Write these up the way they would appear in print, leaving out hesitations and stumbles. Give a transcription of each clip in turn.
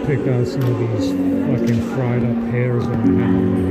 Pick out some of these fucking fried up pears that I have on my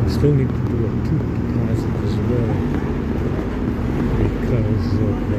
Still need to do a tooth deposit as well because of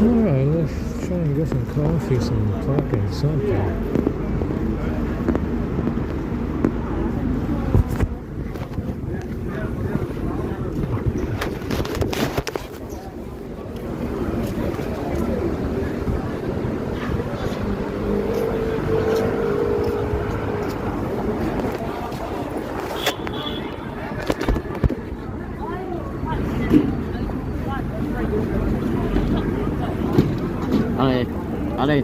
Alright, let's try and get some coffee, some talking, something. Ở đây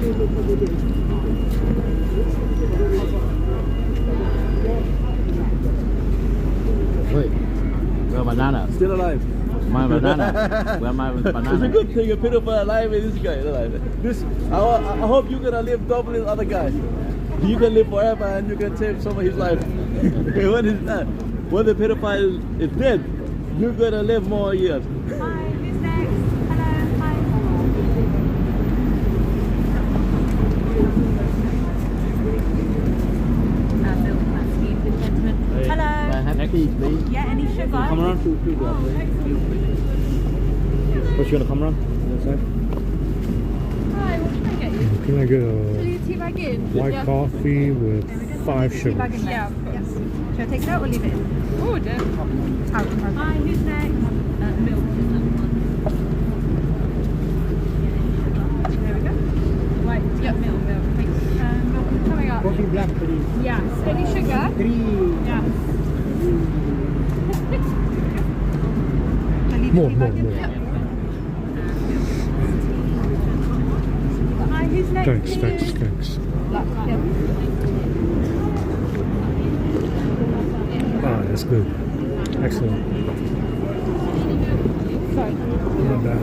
Wait, where banana? Still alive. My banana. Where my banana? It's a good thing a pedophile alive and this guy alive. This, I hope you're gonna live double as other guys. You can live forever and you can save some of his life. What is that? When the pedophile is dead, you're gonna live more years. Hi, who's next? Hello, hi. Milk, that's you, good gentleman. Hello. I have tea, please. Yeah, any sugar? Come around. What's you gonna come around? Hi, what can I get you? Can I get Will a you teabag in? white coffee with 5 sugars? Yeah, yes. Should I take it out or leave it in? Oh, dear. Out. Hi, who's next? Milk. There we go. Right, yep, milk. Thanks. Milk coming up. Coffee black, please. Yes. Any sugar? 3. Yes. More. Hi, who's next? Thanks. Ah, that's good. Excellent. Sorry. Not bad.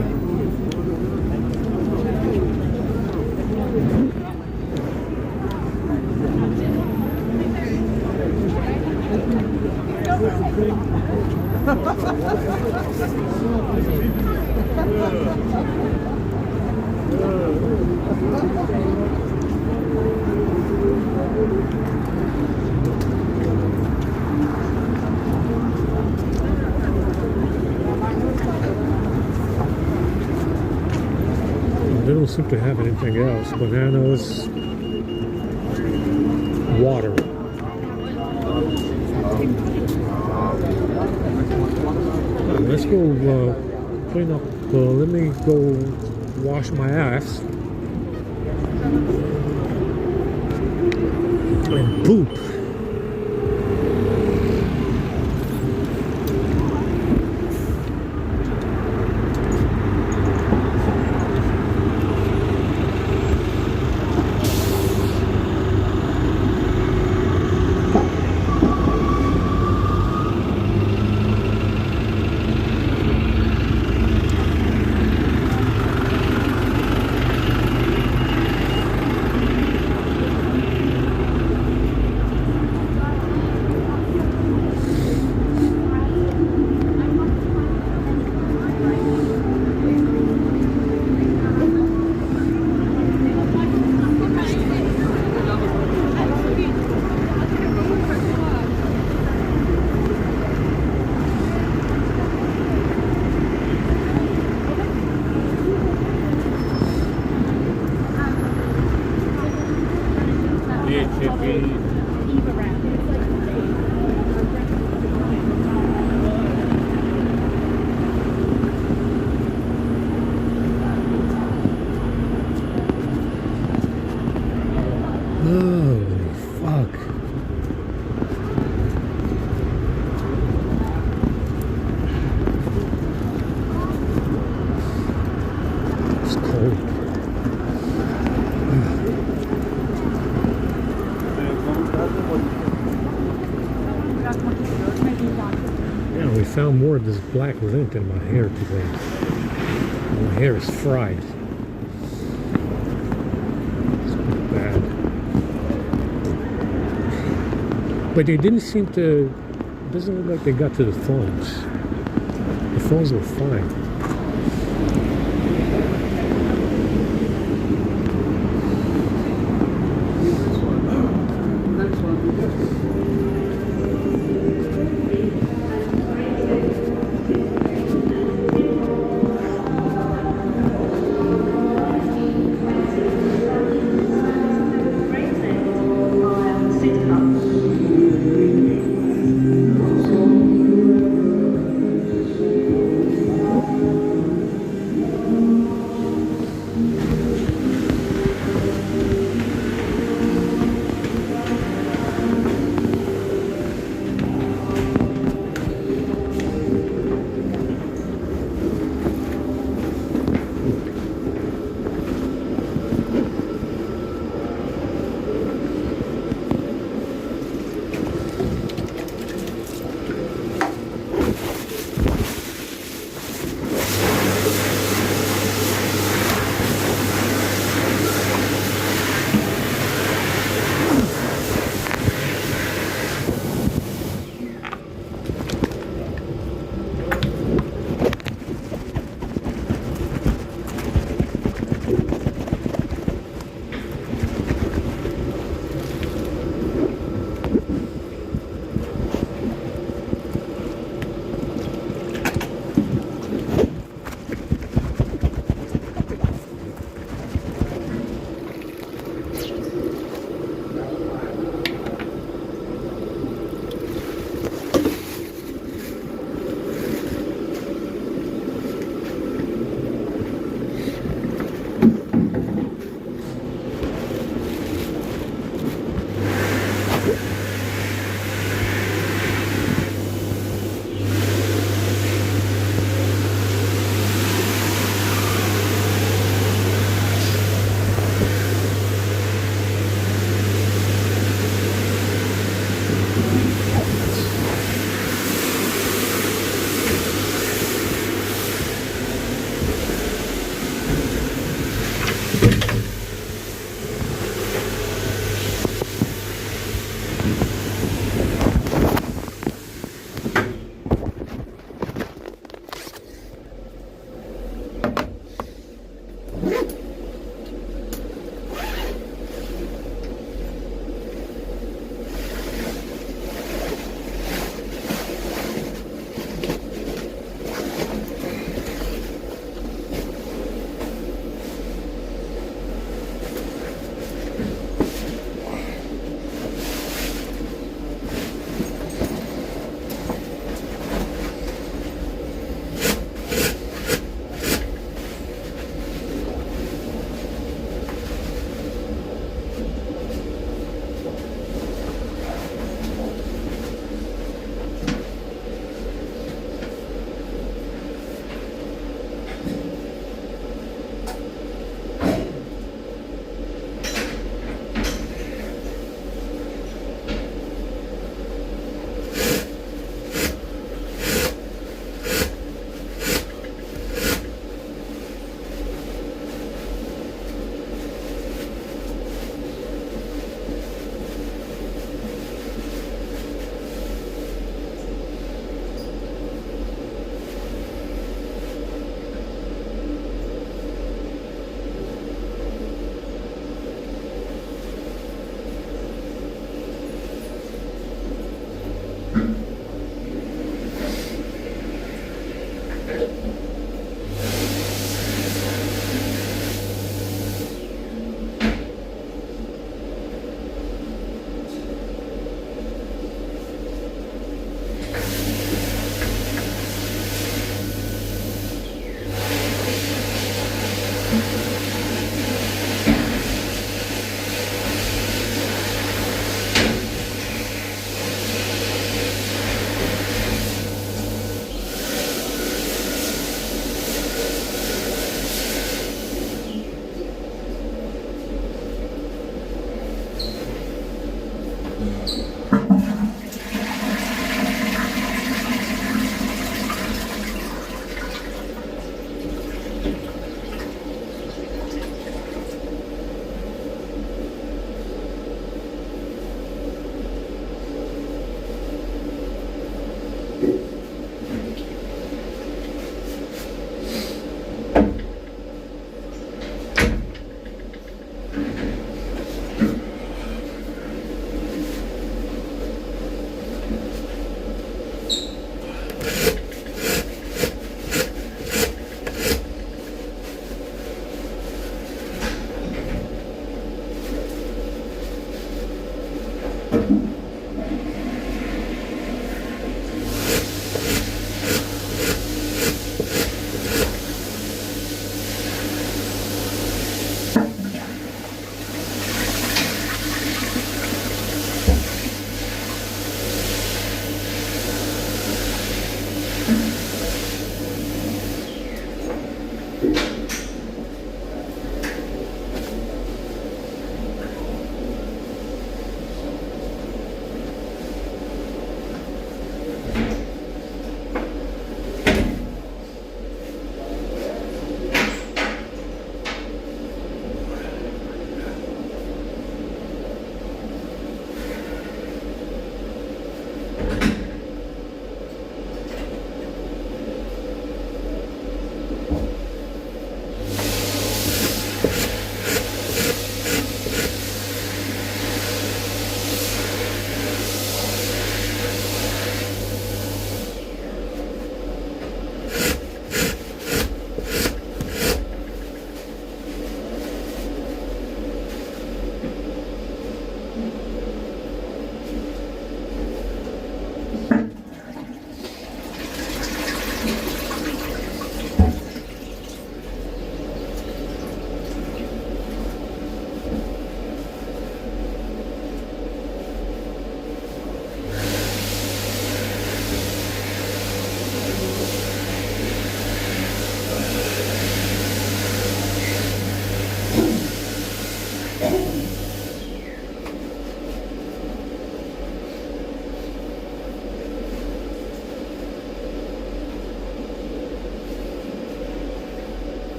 They don't seem to have anything else. Bananas, water. Let's go clean up. Let me go wash my ass and poop. Holy fuck. It's cold. Yeah, we found more of this black lint in my hair today. My hair is fried. It's bad. But they didn't seem to, it doesn't look like they got to the phones. The phones were fine.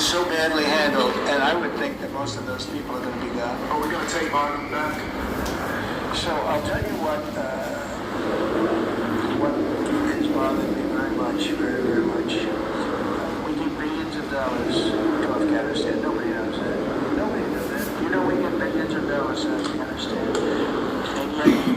was so badly handled, and I would think that most of those people are going to be gone. Are we going to take Biden back? So I'll tell you what has bothered me very much, very, very much. We give billions of dollars to Afghanistan. Nobody knows that. Nobody knows that. You know we get billions of dollars to Afghanistan. And yet we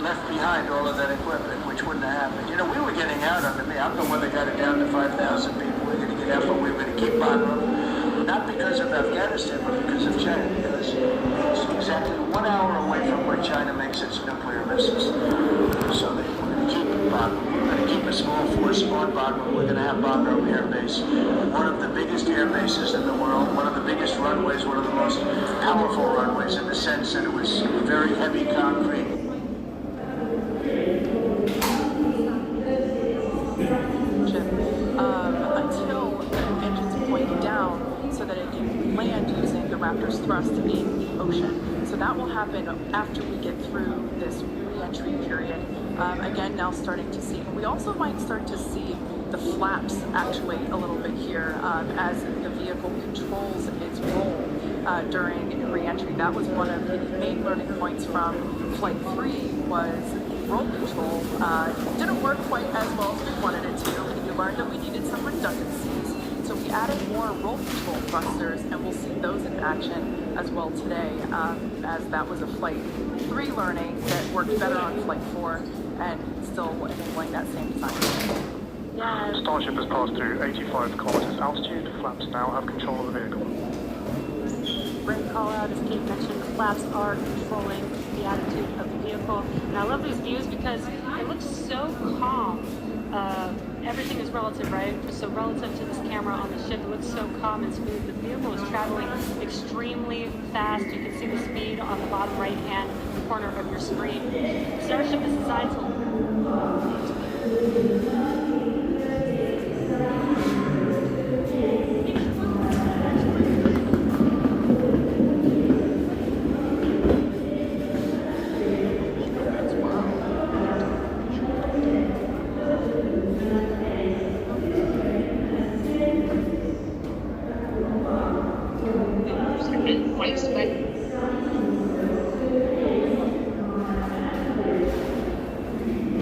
left behind all of that equipment, which wouldn't have happened. You know, we were getting out under me. I'm the one that got it down to 5,000 people. We're going to get out, but we're going to keep on them. Not because of Afghanistan, but because of China. Because it's exactly 1 hour away from where China makes its nuclear missiles. So we're going to keep Bagram. We're going to keep a small force on Bagram. We're going to have Bagram Air Base, one of the biggest air bases in the world, one of the biggest runways, one of the most powerful runways in the sense that it was very heavy concrete. Until the engines point down so that it can land using the Raptor's thrust in the ocean. So that will happen after we get through this re-entry period. Again, now starting to see. We also might start to see the flaps actuate a little bit here as the vehicle controls its role during re-entry. That was one of the main learning points from Flight 3 was roll control didn't work quite as well as we wanted it to. We learned that we needed some redundancies. So we added more roll control thrusters, and we'll see those in action as well today, as that was a Flight 3 learning that worked better on Flight 4 and still enabling that same design. Yeah. Starship has passed through 85 kilometers altitude. Flaps now have control of the vehicle. Great call out, as Kate mentioned, the flaps are controlling the attitude of the vehicle. And I love these views because it looks so calm. Everything is relative, right? So relative to this camera on the ship, it looks so calm and smooth. The vehicle is traveling extremely fast. You can see the speed on the bottom right-hand corner of your screen. Starship is designed to...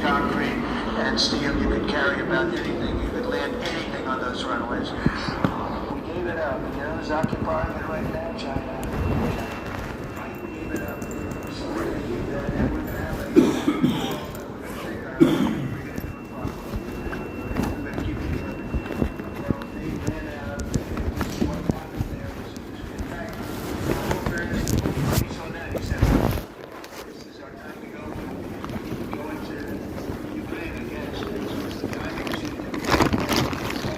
Concrete and steel, you could carry about anything, you could land anything on those runways. We gave it up, and you know who's occupying it right now? China. We gave it up. So we're going to keep that, and we're going to have it. We're going to figure out how to bring it into a problem. We're going to keep it further. Well, they ran out. What happened there was, in fact, in fairness, he saw that, he said, this is our time to go. Go into Ukraine again. So this was the guy who was in the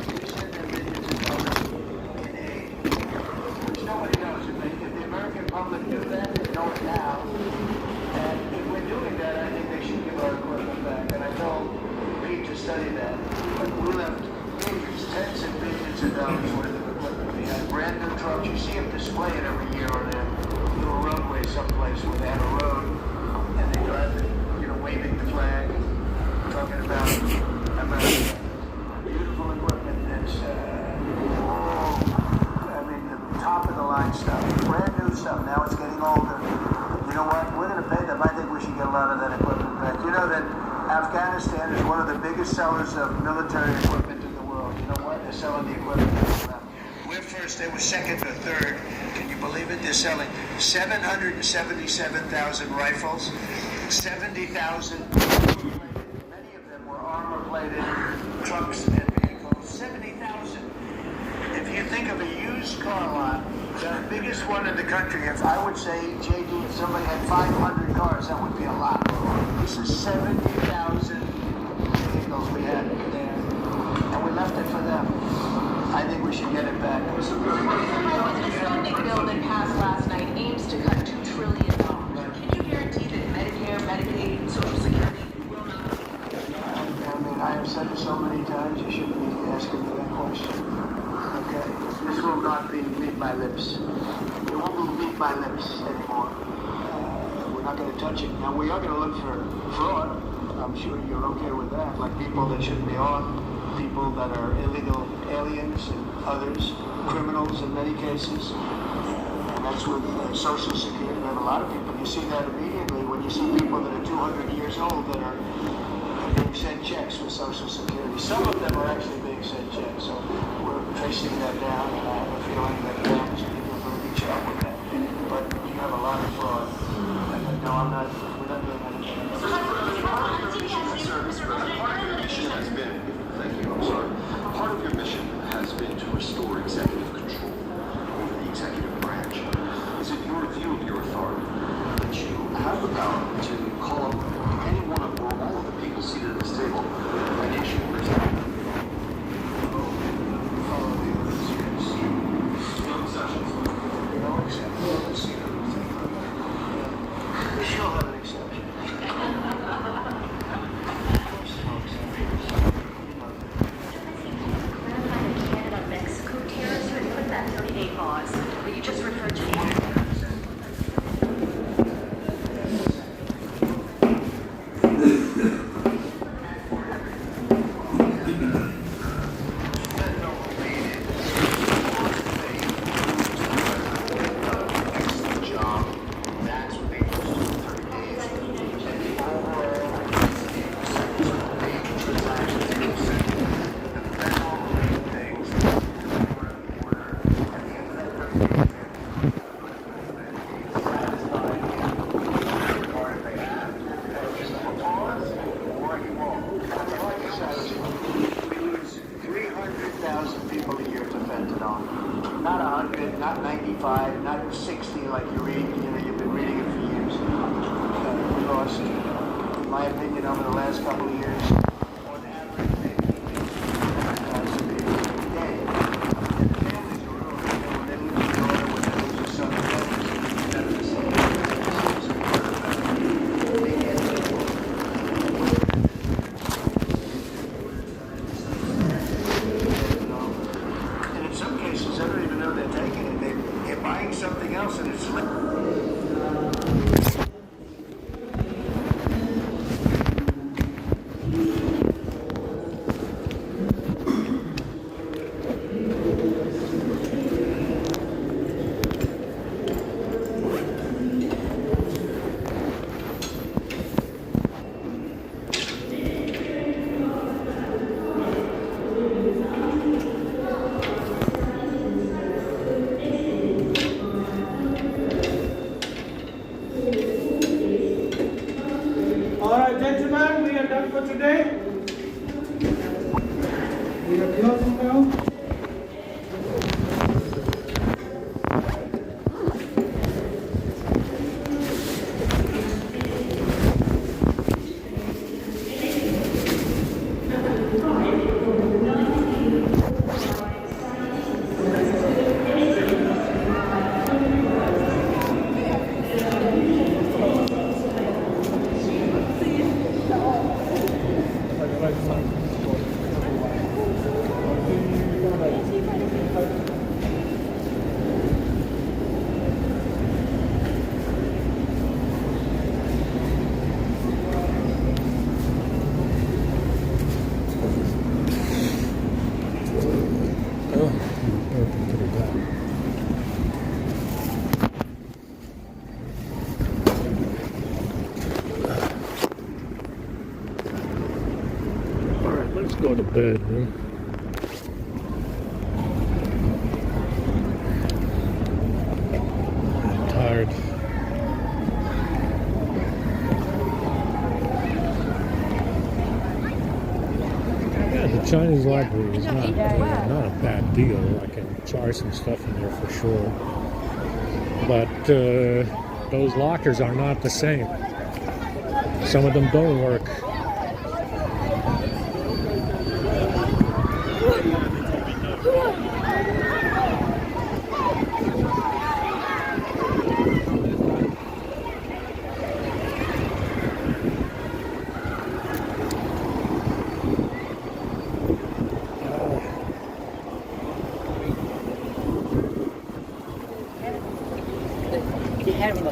we send them millions of dollars in aid. Which nobody knows. If the American public knew that, they know it now. And if we're doing that, I think they should give our equipment back. And I told Pete to study that. But we left billions, tens of billions of dollars worth of equipment behind. Brand new trucks. You see them display it every year on their little roadway someplace where they have a road and they drive it, you know, waving the flag, talking about America. Beautiful equipment that's, I mean, the top of the line stuff, brand new stuff. Now it's getting older. You know what? We're going to pay them. I think we should get a lot of that equipment back. You know that Afghanistan is one of the biggest sellers of military equipment in the world. You know what? They're selling the equipment. We're first. They were second or third. Can you believe it? They're selling 777,000 rifles, 70,000. Many of them were armor-plated trucks and vehicles. 70,000. If you think of a used car lot, the biggest one in the country, if I would say, JD, if somebody had 500 cars, that would be a lot. This is 70,000 vehicles we had there, and we left it for them. I think we should get it back. The spending bill that passed last night aims to cut $2 trillion. Can you guarantee that Medicare, Medicaid, Social Security will not? I mean, I have said it so many times, you shouldn't be asking me that question. Okay? This will not be meet my lips. It won't be meet my lips anymore. We're not going to touch it. Now, we are going to look for fraud. I'm sure you're okay with that, like people that shouldn't be on. people that are illegal aliens and others, criminals in many cases. And that's with Social Security. We have a lot of people. You see that immediately when you see people that are 200 years old that are being sent checks with Social Security. Some of them are actually being sent checks. So we're tracing that down, and I have a feeling that families are doing a very good job with that. But you have a lot of fraud. No, we're not doing anything. Part of your mission has been, thank you, I'm sorry. Part of your mission has been to restore executive control over the executive branch. Is it your view of your authority that you have the power to call up any one of or all of the people seated at this table and issue orders? No exceptions. No exceptions. We still have an exception. Canada-Mexico tariffs, you had put that 30-day pause, but you just referred to people a year to fentanyl. Not 100, not 95, not 60 like you read. You've been reading it for years. We lost, in my opinion, over the last couple of years, on average, maybe 1,000 people a day. And the families are ruined. When they lose a daughter, when they lose a son, that's the same. They can't live. I don't even know they're taking it. They're buying something else and it's All right, gentlemen, we are done for today. We are closing now. Let's go to bed, man. I'm tired. Yeah, the Chinese library is not a bad deal. I can try some stuff in there for sure. But those lockers are not the same. Some of them don't work.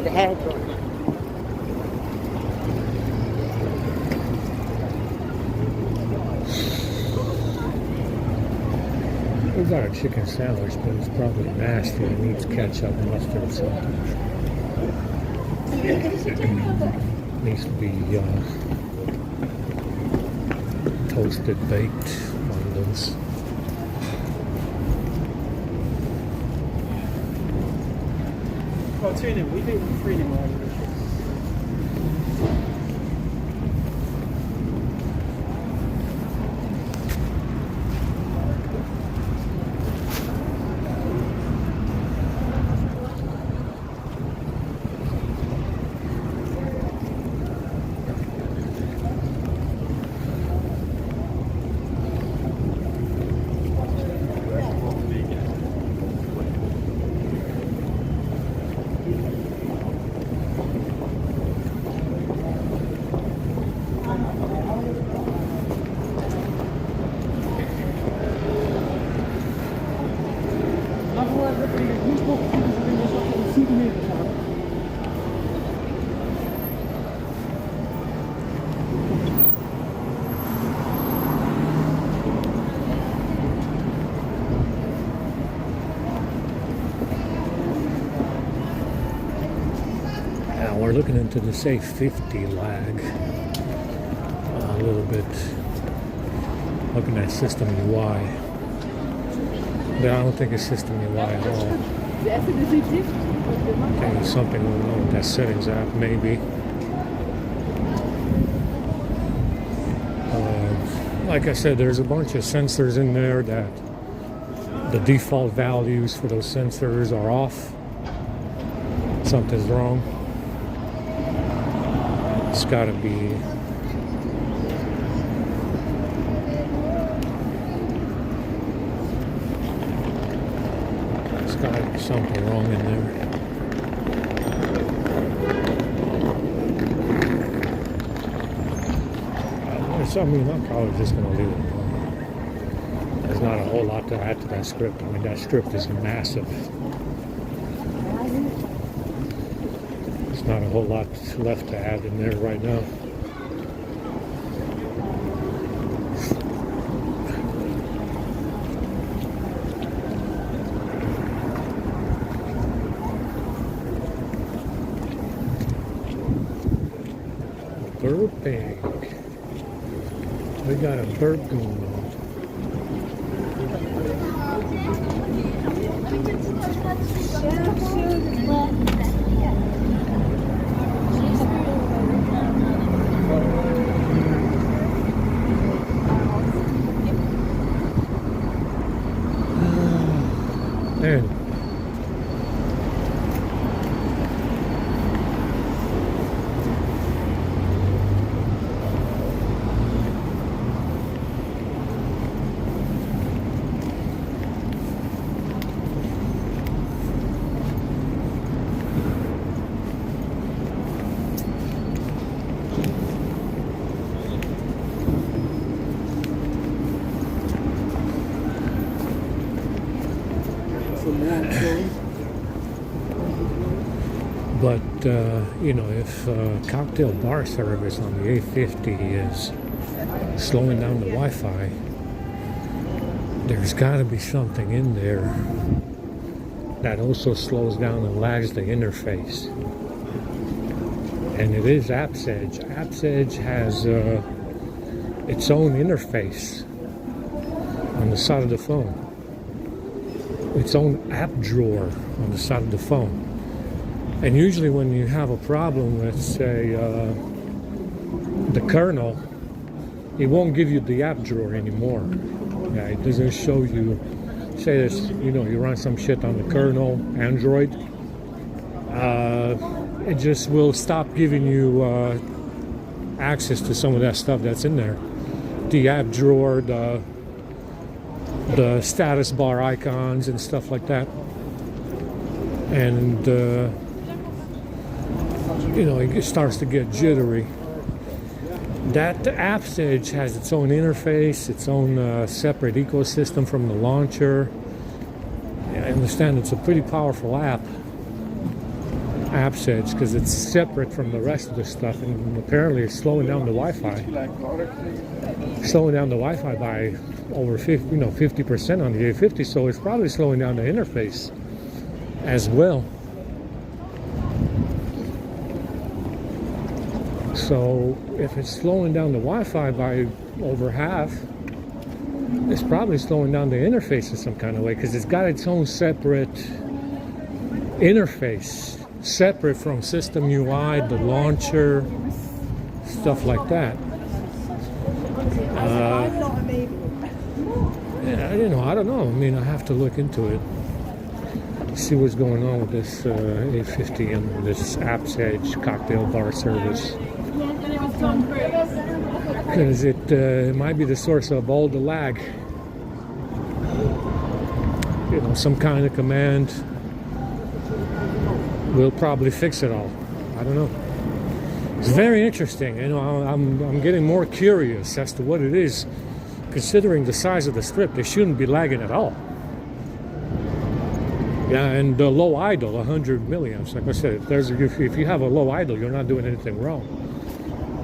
The head. We got a chicken sandwich, but it's probably nasty. It needs ketchup, mustard, or something. Needs to be toasted, baked on those. Oh, 2 in. We do 3 in. Now we're looking into the A50 lag a little bit. Looking at system UI. But I don't think it's system UI at all. I think there's something going on with that settings app, maybe. Like I said, there's a bunch of sensors in there that the default values for those sensors are off. Something's wrong. It's got to be something wrong in there. I mean, I'm probably just going to leave it alone. There's not a whole lot to add to that script. I mean, that script is massive. There's not a whole lot left to add in there right now. Burping. We got a burp going on. Man. But, you know, if cocktail bar service on the A50 is slowing down the Wi-Fi, there's got to be something in there that also slows down and lags the interface. And it is Apps Edge. Apps Edge has its own interface on the side of the phone. Its own app drawer on the side of the phone. And usually when you have a problem with, say, the kernel, it won't give you the app drawer anymore. Yeah, it doesn't show you, say this, you know, you run some shit on the kernel, Android, it just will stop giving you access to some of that stuff that's in there. The app drawer, the status bar icons and stuff like that. And you know, it starts to get jittery. That Apps Edge has its own interface, its own separate ecosystem from the launcher. I understand it's a pretty powerful app. apps edge because it's separate from the rest of the stuff, and apparently it's slowing down the Wi-Fi. Slowing down the Wi-Fi by over 50% on the A50, so it's probably slowing down the interface as well. So if it's slowing down the Wi-Fi by over half, it's probably slowing down the interface in some kind of way because it's got its own separate interface, separate from system UI, the launcher, stuff like that. Yeah, I don't know. I mean, I have to look into it, see what's going on with this A50 and this Apps Edge cocktail bar service, because it might be the source of all the lag. Some kind of command will probably fix it all. I don't know. It's very interesting. I'm getting more curious as to what it is. Considering the size of the strip, they shouldn't be lagging at all. Yeah, and the low idle, 100 milliamps. Like I said, if you have a low idle, you're not doing anything wrong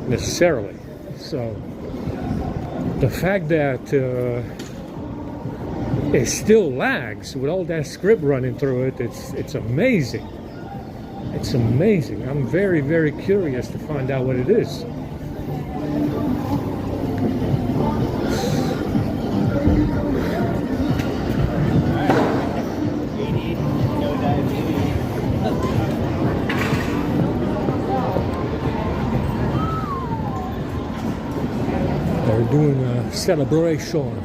necessarily. So the fact that it still lags with all that script running through it, it's amazing. It's amazing. I'm very, very curious to find out what it is. They're doing a celebration.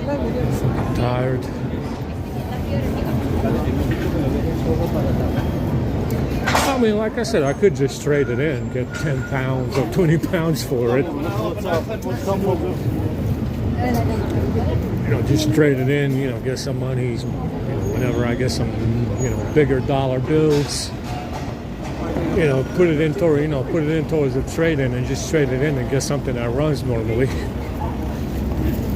I'm tired. I mean, like I said, I could just trade it in, get 10 pounds or 20 pounds for it. Just trade it in, get some money, whenever I get some, bigger dollar bills. Put it in towards a trade-in and just trade it in and get something that runs normally.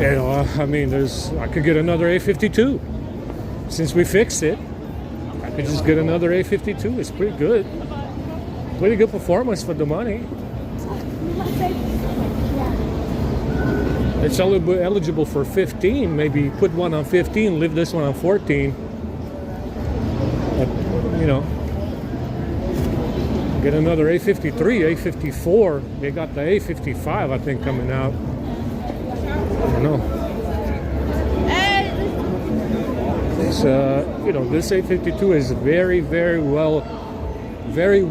I mean, I could get another A52. Since we fixed it, I could just get another A52. It's pretty good. Pretty good performance for the money. It's eligible for 15. Maybe put one on 15, leave this one on 14. But, get another A53, A54. They got the A55, I think, coming out. I don't know. It's, this A52 is very, very well, very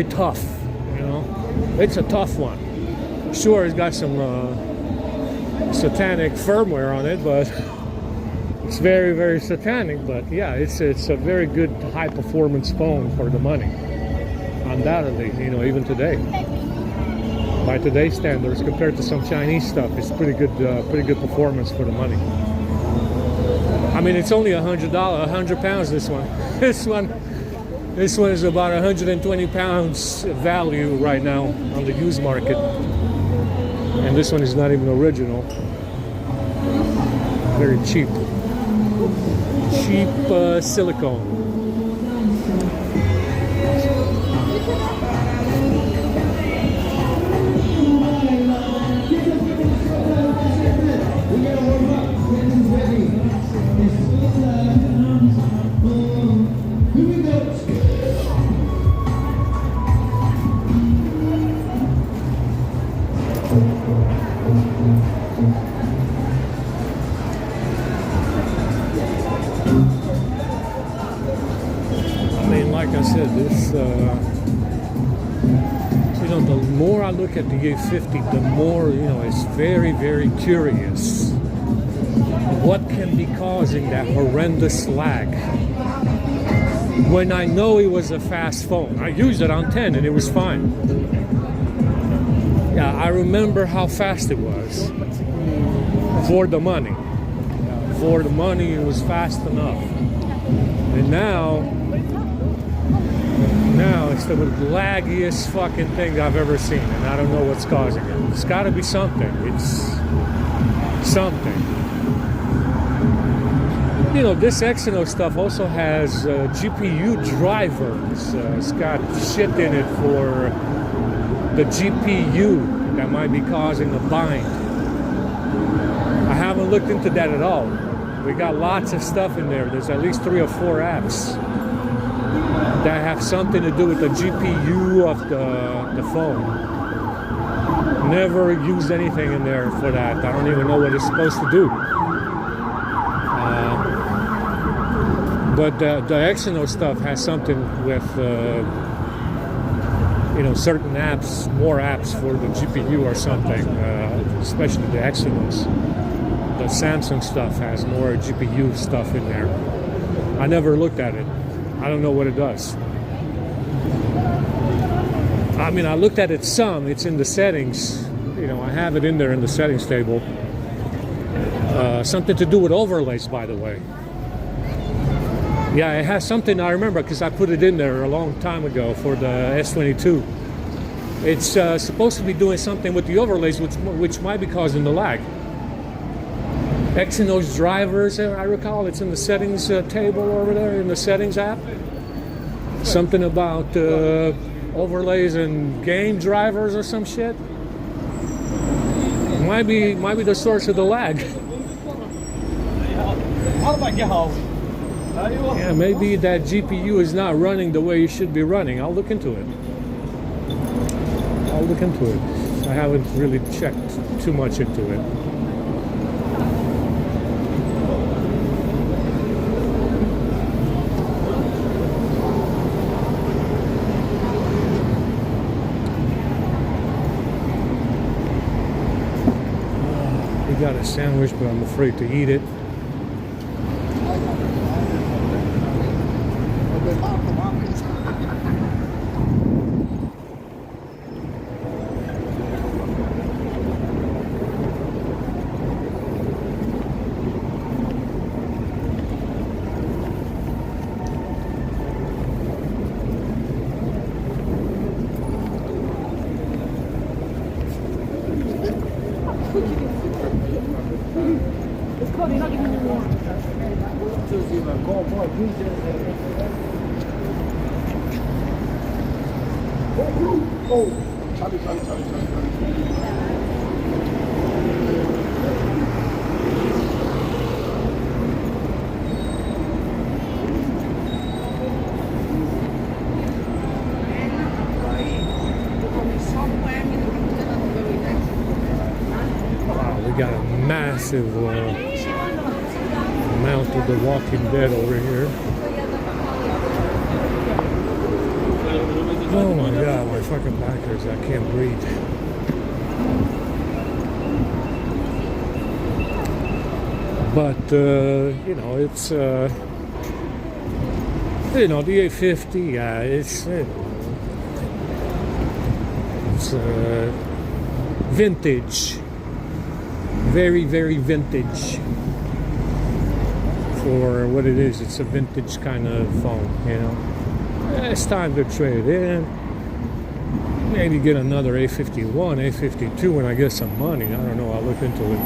tough. It's a tough one. Sure, it's got some satanic firmware on it, but it's very, very satanic. But yeah, it's a very good high performance phone for the money. Undoubtedly, even today. By today's standards, compared to some Chinese stuff, it's pretty good performance for the money. I mean, it's only $100, 100 pounds. This one is about 120 pounds value right now on the used market, and this one is not even original. Very cheap silicone. Like I said, this, the more I look at the A50, the more, it's very, very curious. What can be causing that horrendous lag? When I know it was a fast phone. I used it on 10 and it was fine. Yeah, I remember how fast it was. For the money. For the money, it was fast enough. And now it's the laggiest fucking thing I've ever seen, and I don't know what's causing it. It's got to be something. It's something. You know, this Exynos stuff also has GPU drivers. It's got shit in it for the GPU that might be causing a bind. I haven't looked into that at all. We got lots of stuff in there. There's at least 3 or 4 apps that have something to do with the GPU of the phone. Never used anything in there for that. I don't even know what it's supposed to do. But the Exynos stuff has something with, you know, certain apps, more apps for the GPU or something, especially the Exynos. The Samsung stuff has more GPU stuff in there. I never looked at it. I don't know what it does. I mean, I looked at it some. It's in the settings. You know, I have it in there in the settings table. Something to do with overlays, by the way. Yeah, it has something, I remember, because I put it in there a long time ago for the S22. It's supposed to be doing something with the overlays, which might be causing the lag. Exynos drivers, I recall, it's in the settings table over there in the settings app. Something about overlays and game drivers or some shit. Might be the source of the lag. Yeah, maybe that GPU is not running the way it should be running. I'll look into it. I haven't really checked too much into it. We got a sandwich, but I'm afraid to eat it. Got a massive amount of The Walking Dead over here. Oh my god, my fucking back hurts. I can't breathe. But you know, it's you know, the A50. It's vintage. Very, very vintage for what it is. It's a vintage kind of phone, you know. It's time to trade in. Maybe get another A51, A52 when I get some money. I don't know. I'll look into it.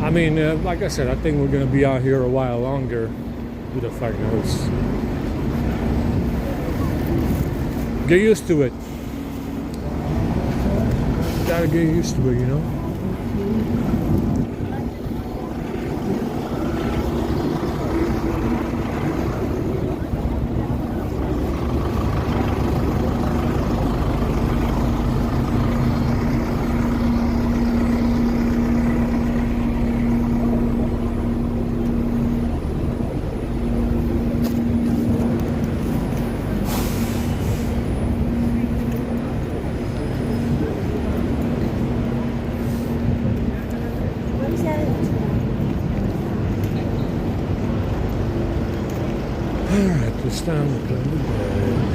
I mean, like I said, I think we're going to be out here a while longer. Who the fuck knows? Get used to it. Gotta get used to it, you know? Alright, it's time to go to bed.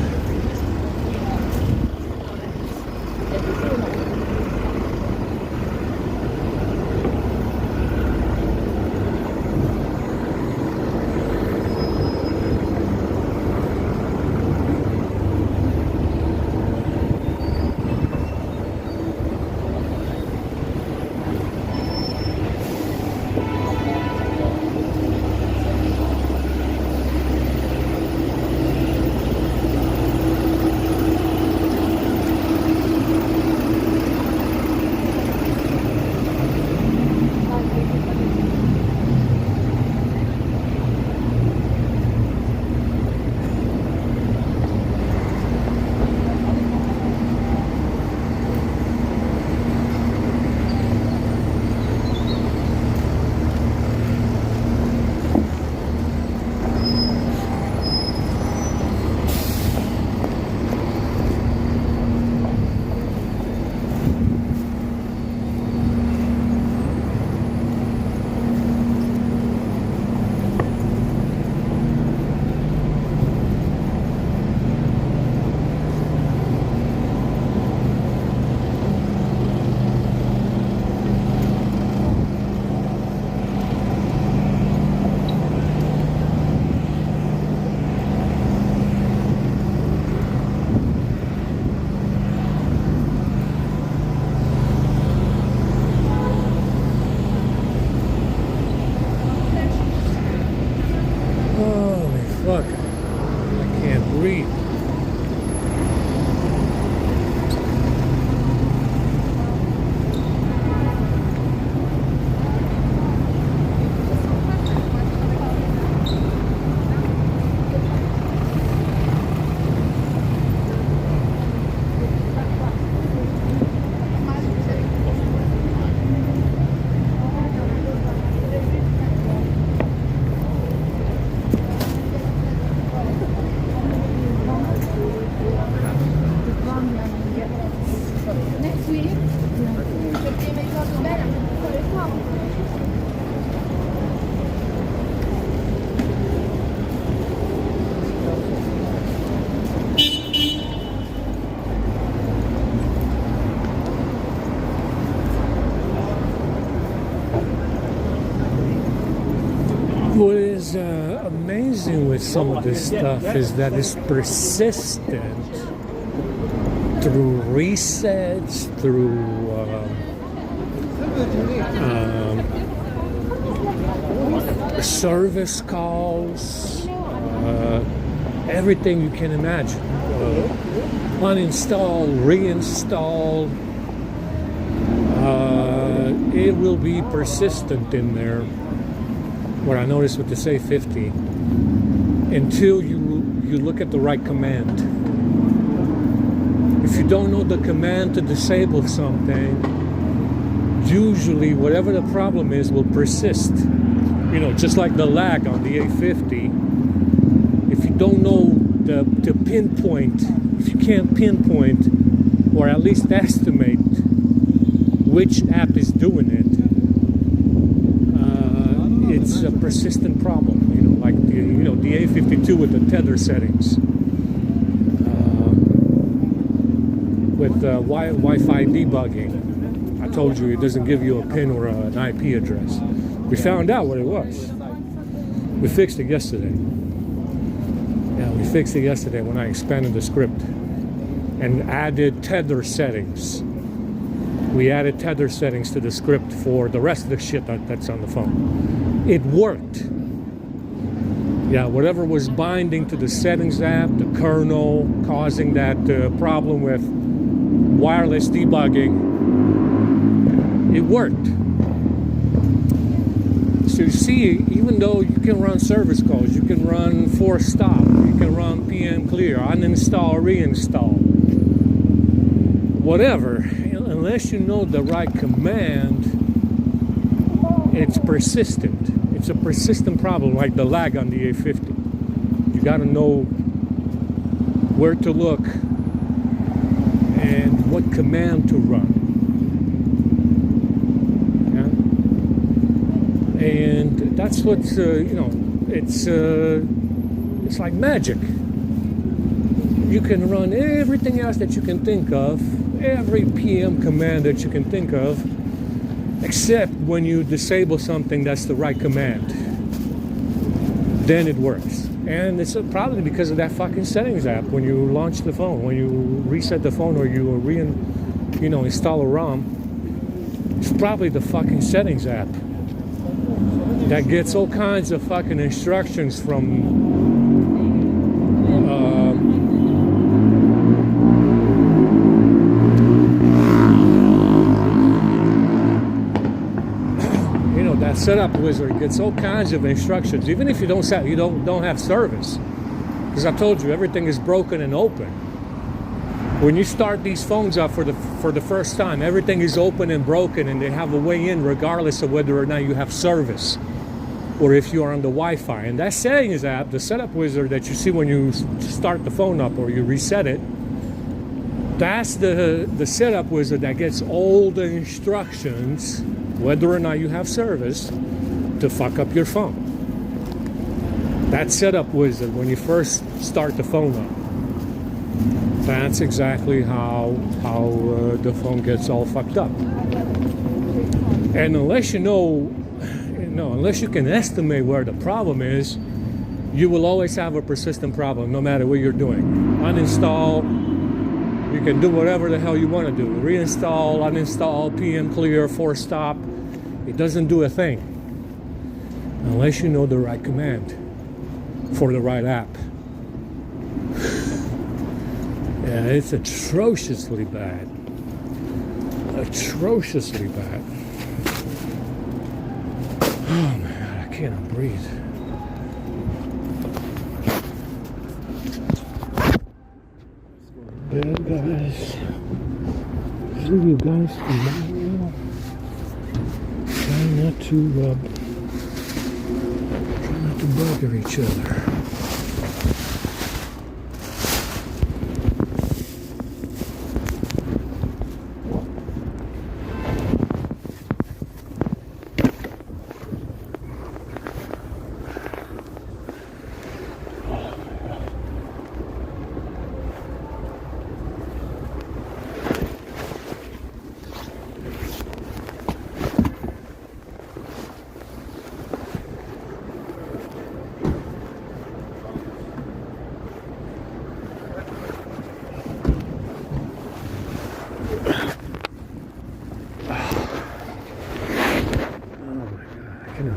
amazing with some of this stuff is that it's persistent through resets, through service calls, everything you can imagine. Uninstall, reinstall. It will be persistent in there. What I noticed with the Say 50, until you look at the right command. If you don't know the command to disable something, usually whatever the problem is will persist. You know, just like the lag on the A50. If you don't know the pinpoint, if you can't pinpoint or at least estimate which app is doing it, it's a persistent problem. You know, like the A52 with the tether settings, with Wi-Fi debugging. I told you it doesn't give you a PIN or an IP address. We found out what it was. We fixed it yesterday. Yeah, we fixed it yesterday when I expanded the script and added tether settings. We added tether settings to the script for the rest of the shit that's on the phone. It worked. Yeah, whatever was binding to the settings app, the kernel, causing that problem with wireless debugging, it worked. So you see, even though you can run service calls, you can run force stop, you can run PM clear, uninstall, reinstall, whatever, unless you know the right command, it's persistent. It's a persistent problem, like the lag on the A50. You got to know where to look and what command to run. And that's what's, it's like magic. You can run everything else that you can think of, every PM command that you can think of, except when you disable something that's the right command. Then it works. And it's probably because of that fucking settings app. When you launch the phone, when you reset the phone or you install a ROM, it's probably the fucking settings app that gets all kinds of fucking instructions from that setup wizard gets all kinds of instructions, even if you don't have service, because I told you everything is broken and open. When you start these phones up for the first time, everything is open and broken, and they have a way in regardless of whether or not you have service or if you are on the Wi-Fi. And that settings app, the setup wizard that you see when you start the phone up or you reset it, that's the setup wizard that gets all the instructions, whether or not you have service, to fuck up your phone. That setup wizard, when you first start the phone up, that's exactly how the phone gets all fucked up. And unless unless you can estimate where the problem is, you will always have a persistent problem, no matter what you're doing. Uninstall, you can do whatever the hell you want to do. Reinstall, uninstall, PM clear, force stop. It doesn't do a thing unless you know the right command for the right app. Yeah, it's atrociously bad. Atrociously bad. Oh my God, I cannot breathe. Bad guys. See you guys tomorrow. Try not to bother each other.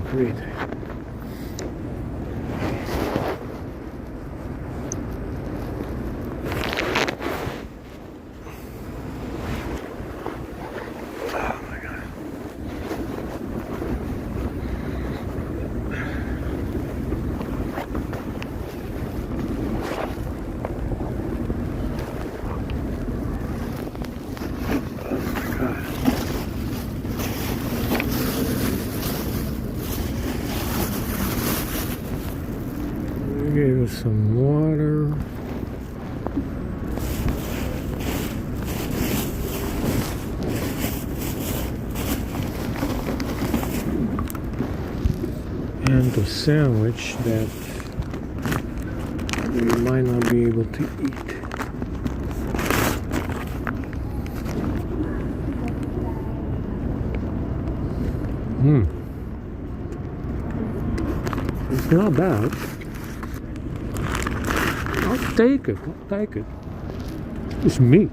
concrete. Oh my God. They gave us some water. And a sandwich that we might not be able to eat. It's not bad. I'll take it. It's meat.